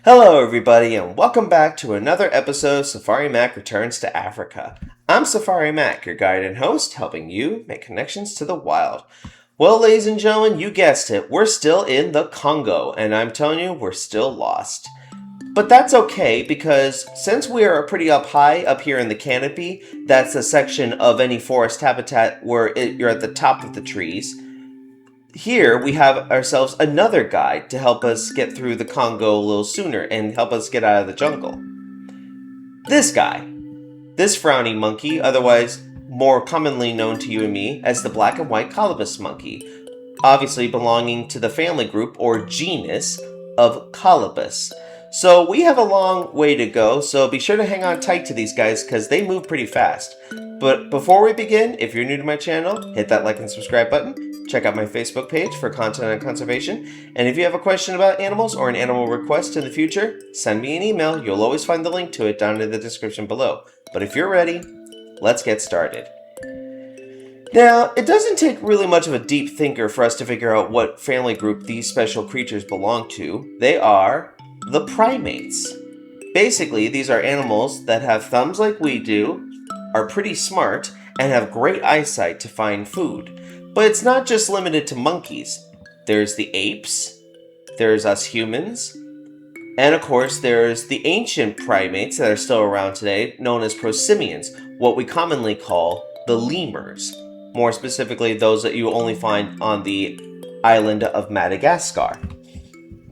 Hello, everybody, and welcome back to another episode of Safari Mack Returns to Africa. I'm Safari Mack, your guide and host, helping you make connections to the wild. Well, ladies and gentlemen, you guessed it, we're still in the Congo, and I'm telling you, we're still lost. But that's okay, because since we are pretty up high up here in the canopy, that's a section of any forest habitat where you're at the top of the trees. Here we have ourselves another guide to help us get through the Congo a little sooner and help us get out of the jungle. This guy, this frowny monkey, otherwise more commonly known to you and me as the black and white Colobus monkey, obviously belonging to the family group or genus of Colobus. So we have a long way to go, so be sure to hang on tight to these guys because they move pretty fast. But before we begin, if you're new to my channel, hit that like and subscribe button. Check out my Facebook page for content on conservation. And if you have a question about animals or an animal request in the future, send me an email. You'll always find the link to it down in the description below. But if you're ready, let's get started. Now, it doesn't take really much of a deep thinker for us to figure out what family group these special creatures belong to. They are the primates. Basically, these are animals that have thumbs like we do, are pretty smart, and have great eyesight to find food. But it's not just limited to monkeys. There's the apes, there's us humans, and of course there's the ancient primates that are still around today, known as prosimians, what we commonly call the lemurs. More specifically, those that you only find on the island of Madagascar.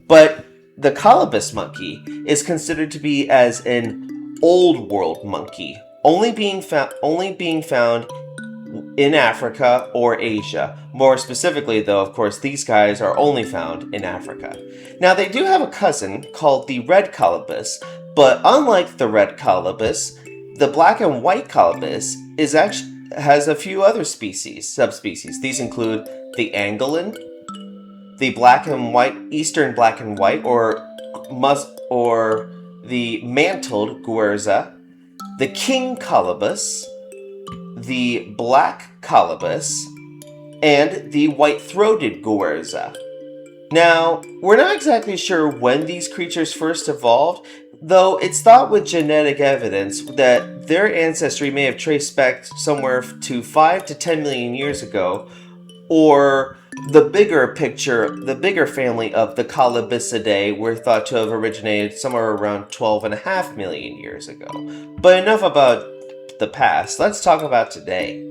But the Colobus monkey is considered to be as an old world monkey, only being found in Africa or Asia. More specifically, though, of course, these guys are only found in Africa. Now, they do have a cousin called the red Colobus, but unlike the red Colobus, the black and white Colobus has a few other subspecies. These include the Angolan, the black and white, eastern black and white, or the mantled guerza, the king Colobus, the black Colobus, and the white-throated guerza. Now, we're not exactly sure when these creatures first evolved, though it's thought with genetic evidence that their ancestry may have traced back somewhere to 5 to 10 million years ago, or the bigger family of the Colobisidae were thought to have originated somewhere around 12.5 million years ago. But enough about the past, let's talk about today.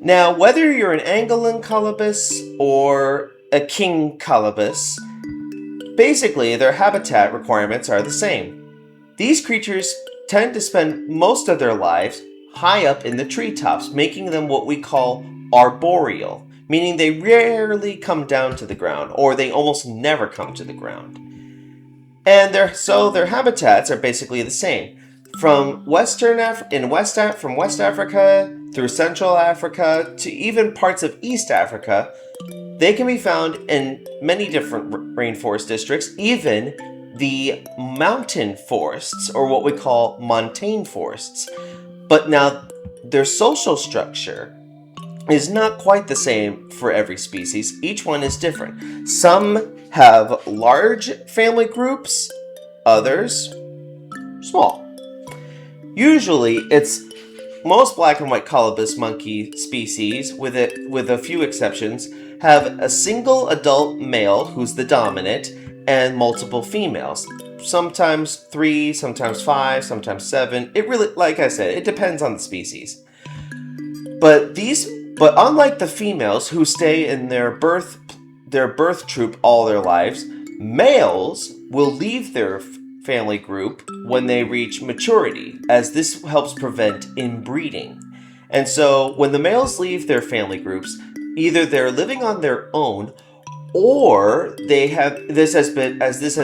Now, whether you're an Angolan Colobus or a king Colobus, basically their habitat requirements are the same. These creatures tend to spend most of their lives high up in the treetops, making them what we call arboreal, meaning they rarely come down to the ground, or they almost never come to the ground. And their habitats are basically the same. From West Africa through Central Africa to even parts of East Africa, they can be found in many different rainforest districts, even the mountain forests, or what we call montane forests. But now, their social structure is not quite the same for every species. Each one is different. Some have large family groups, others small. Usually, it's most black and white Colobus monkey species, with a few exceptions, have a single adult male who's the dominant and multiple females. Sometimes 3, sometimes 5, sometimes 7. It really, like I said, it depends on the species. But unlike the females who stay in their birth troop all their lives, males will leave their family group when they reach maturity, as this helps prevent inbreeding. And so when the males leave their family groups, either they're living on their own, or they have this has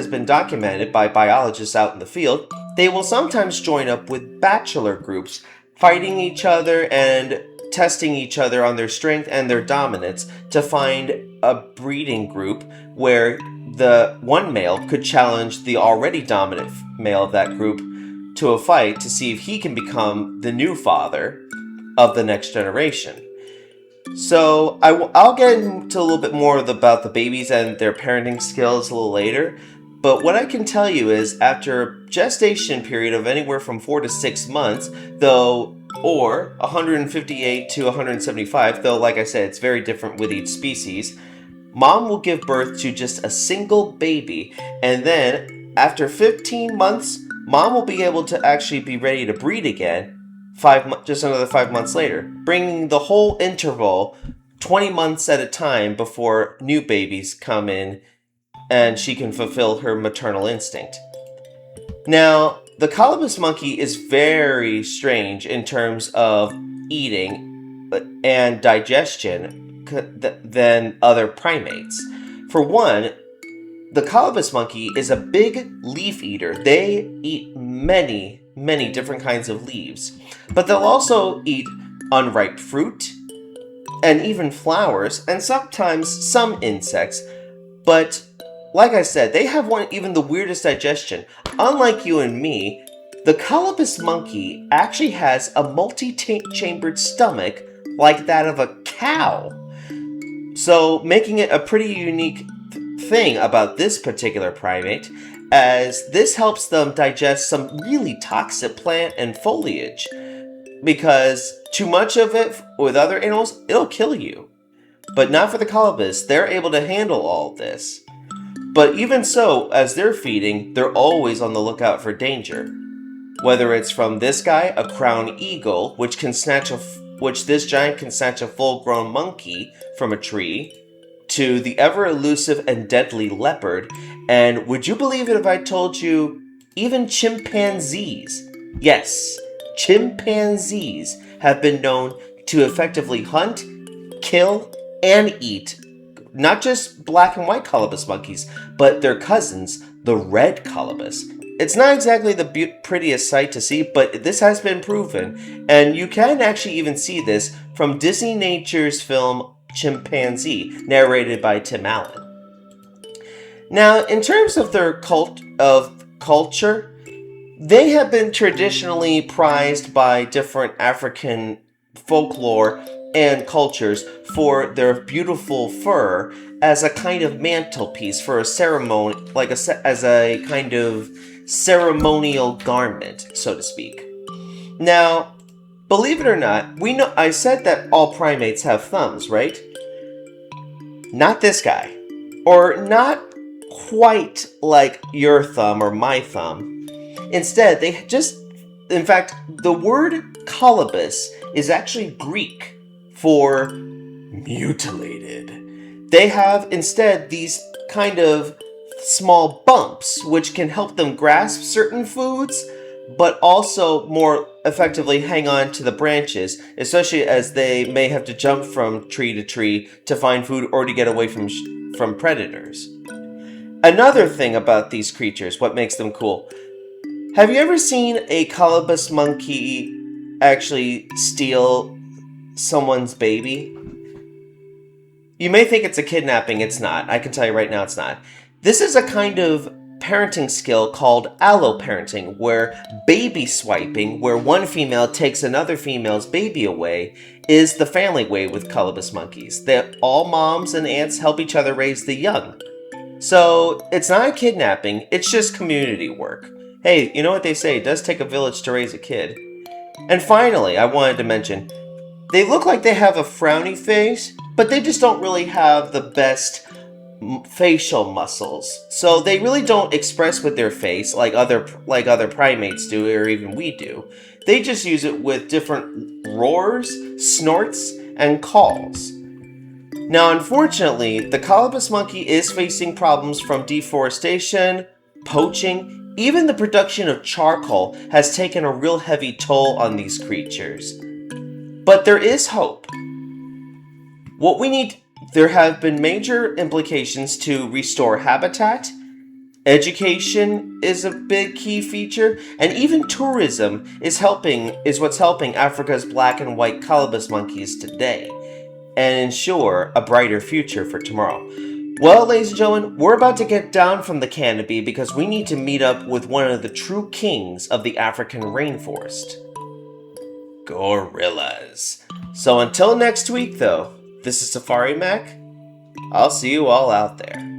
been documented by biologists out in the field, they will sometimes join up with bachelor groups, fighting each other and testing each other on their strength and their dominance to find a breeding group where the one male could challenge the already dominant male of that group to a fight to see if he can become the new father of the next generation. So I'll get into a little bit more about the babies and their parenting skills a little later, But what I can tell you is after a gestation period of anywhere from 4 to 6 months, though, or 158 to 175, though like I said, it's very different with each species, mom will give birth to just a single baby, and then after 15 months, mom will be able to actually be ready to breed again just another 5 months later, bringing the whole interval 20 months at a time before new babies come in and she can fulfill her maternal instinct. Now, the Colobus monkey is very strange in terms of eating and digestion than other primates. For one, the Colobus monkey is a big leaf eater. They eat many different kinds of leaves, but they'll also eat unripe fruit and even flowers and sometimes some insects. But like I said, they have even the weirdest digestion. Unlike you and me, the Colobus monkey actually has a multi-chambered stomach like that of a cow. So making it a pretty unique thing about this particular primate, as this helps them digest some really toxic plant and foliage. Because too much of it with other animals, it'll kill you. But not for the Colobus, they're able to handle all this. But even so, as they're feeding, they're always on the lookout for danger. Whether it's from this guy, a crowned eagle, which this giant can snatch a full-grown monkey from a tree, to the ever-elusive and deadly leopard, and would you believe it if I told you, even chimpanzees? Yes, chimpanzees have been known to effectively hunt, kill, and eat not just black and white Colobus monkeys, but their cousins, the red Colobus. It's not exactly the prettiest sight to see, but this has been proven, and you can actually even see this from Disney Nature's film Chimpanzee, narrated by Tim Allen. Now, in terms of their culture, they have been traditionally prized by different African folklore and cultures for their beautiful fur as a kind of mantelpiece for a ceremony, as a kind of ceremonial garment, so to speak. Now, believe it or not, I said that all primates have thumbs, right? Not this guy. Or not quite like your thumb or my thumb. Instead, in fact, the word Colobus is actually Greek for mutilated. They have instead these kind of small bumps which can help them grasp certain foods, but also more effectively hang on to the branches, especially as they may have to jump from tree to tree to find food or to get away from predators. Another thing about these creatures, what makes them cool, have you ever seen a Colobus monkey actually steal someone's baby? You may think it's a kidnapping. It's not. I can tell you right now it's not. This is a kind of parenting skill called alloparenting, where baby swiping, where one female takes another female's baby away, is the family way with Colobus monkeys. All moms and aunts help each other raise the young. So it's not a kidnapping, it's just community work. Hey, you know what they say, it does take a village to raise a kid. And finally, I wanted to mention, they look like they have a frowny face, but they just don't really have the best facial muscles. So they really don't express with their face like other primates do, or even we do. They just use it with different roars, snorts, and calls. Now, unfortunately, the Colobus monkey is facing problems from deforestation, poaching, even the production of charcoal has taken a real heavy toll on these creatures. But there is hope. There have been major implications to restore habitat. Education is a big key feature, and even tourism is what's helping Africa's black and white Colobus monkeys today, and ensure a brighter future for tomorrow. Well, ladies and gentlemen, we're about to get down from the canopy because we need to meet up with one of the true kings of the African rainforest. Gorillas. So until next week, though, this is Safari Mack. I'll see you all out there.